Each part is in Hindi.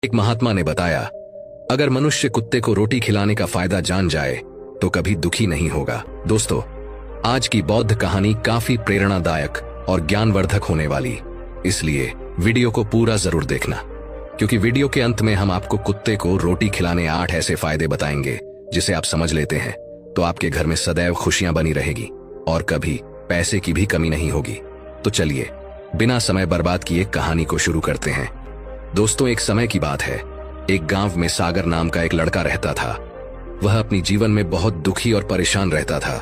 एक महात्मा ने बताया, अगर मनुष्य कुत्ते को रोटी खिलाने का फायदा जान जाए तो कभी दुखी नहीं होगा। दोस्तों, आज की बौद्ध कहानी काफी प्रेरणादायक और ज्ञानवर्धक होने वाली, इसलिए वीडियो को पूरा जरूर देखना, क्योंकि वीडियो के अंत में हम आपको कुत्ते को रोटी खिलाने 8 ऐसे फायदे बताएंगे जिसे आप समझ लेते हैं तो आपके घर में सदैव खुशियां बनी रहेगी और कभी पैसे की भी कमी नहीं होगी। तो चलिए बिना समय बर्बाद किए कहानी को शुरू करते हैं। दोस्तों, एक समय की बात है, एक गांव में सागर नाम का एक लड़का रहता था। वह अपनी जीवन में बहुत दुखी और परेशान रहता था।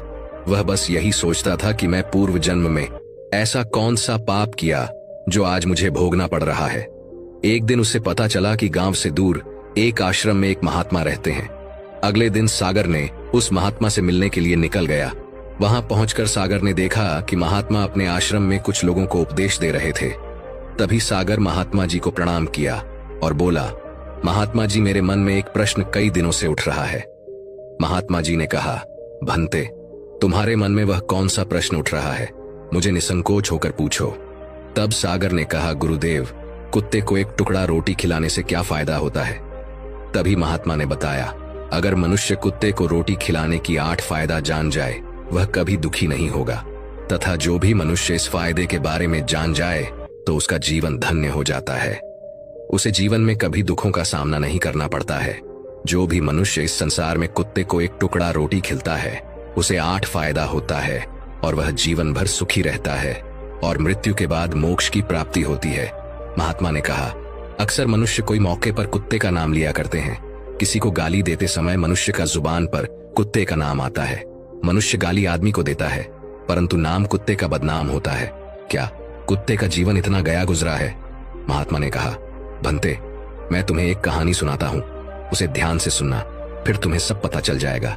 वह बस यही सोचता था कि मैं पूर्व जन्म में ऐसा कौन सा पाप किया जो आज मुझे भोगना पड़ रहा है। एक दिन उसे पता चला कि गांव से दूर एक आश्रम में एक महात्मा रहते हैं। अगले दिन सागर ने उस महात्मा से मिलने के लिए निकल गया। वहां पहुंचकर सागर ने देखा कि महात्मा अपने आश्रम में कुछ लोगों को उपदेश दे रहे थे। तभी सागर महात्मा जी को प्रणाम किया और बोला, महात्मा जी, मेरे मन में एक प्रश्न कई दिनों से उठ रहा है। महात्मा जी ने कहा, भंते, तुम्हारे मन में वह कौन सा प्रश्न उठ रहा है, मुझे निसंकोच होकर पूछो। तब सागर ने कहा, गुरुदेव, कुत्ते को एक टुकड़ा रोटी खिलाने से क्या फायदा होता है। तभी महात्मा ने बताया, अगर मनुष्य कुत्ते को रोटी खिलाने की 8 फायदा जान जाए वह कभी दुखी नहीं होगा, तथा जो भी मनुष्य इस फायदे के बारे में जान जाए तो उसका जीवन धन्य हो जाता है। उसे जीवन में कभी दुखों का सामना नहीं करना पड़ता है। जो भी मनुष्य इस संसार में कुत्ते को एक टुकड़ा रोटी खिलाता है उसे 8 फायदा होता है और वह जीवन भर सुखी रहता है और मृत्यु के बाद मोक्ष की प्राप्ति होती है। महात्मा ने कहा, अक्सर मनुष्य कोई मौके पर कुत्ते का नाम लिया करते हैं। किसी को गाली देते समय मनुष्य का जुबान पर कुत्ते का नाम आता है। मनुष्य गाली आदमी को देता है परंतु नाम कुत्ते का बदनाम होता है। क्या कुत्ते का जीवन इतना गया गुजरा है? महात्मा ने कहा, भंते, मैं तुम्हें एक कहानी सुनाता हूं, उसे ध्यान से सुनना, फिर तुम्हें सब पता चल जाएगा।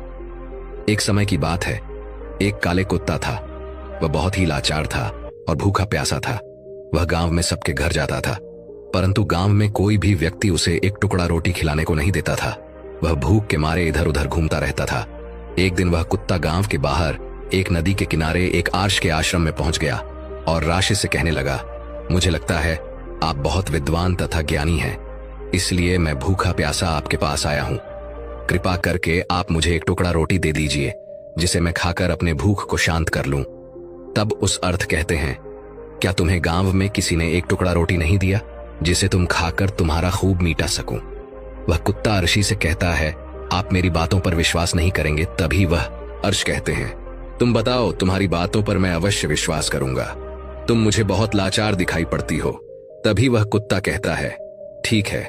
एक समय की बात है, एक काले कुत्ता था। वह बहुत ही लाचार था और भूखा प्यासा था। वह गांव में सबके घर जाता था, परंतु गांव में कोई भी व्यक्ति उसे एक टुकड़ा रोटी खिलाने को नहीं देता था। वह भूख के मारे इधर उधर घूमता रहता था। एक दिन वह कुत्ता गांव के बाहर एक नदी के किनारे एक आर्ष के आश्रम में पहुंच गया और राशि से कहने लगा, मुझे लगता है आप बहुत विद्वान तथा ज्ञानी हैं, इसलिए मैं भूखा प्यासा आपके पास आया हूं। कृपा करके आप मुझे एक टुकड़ा रोटी दे दीजिए जिसे मैं खाकर अपने भूख को शांत कर लूं। तब उस अर्थ कहते हैं, क्या तुम्हें गांव में किसी ने एक टुकड़ा रोटी नहीं दिया जिसे तुम खाकर तुम्हारा खूब मीटा सकूं? वह कुत्ता अर्शी से कहता है, आप मेरी बातों पर विश्वास नहीं करेंगे। तभी वह अर्श कहते हैं, तुम बताओ, तुम्हारी बातों पर मैं अवश्य विश्वास करूंगा। तुम मुझे बहुत लाचार दिखाई पड़ती हो। तभी वह कुत्ता कहता है, ठीक है,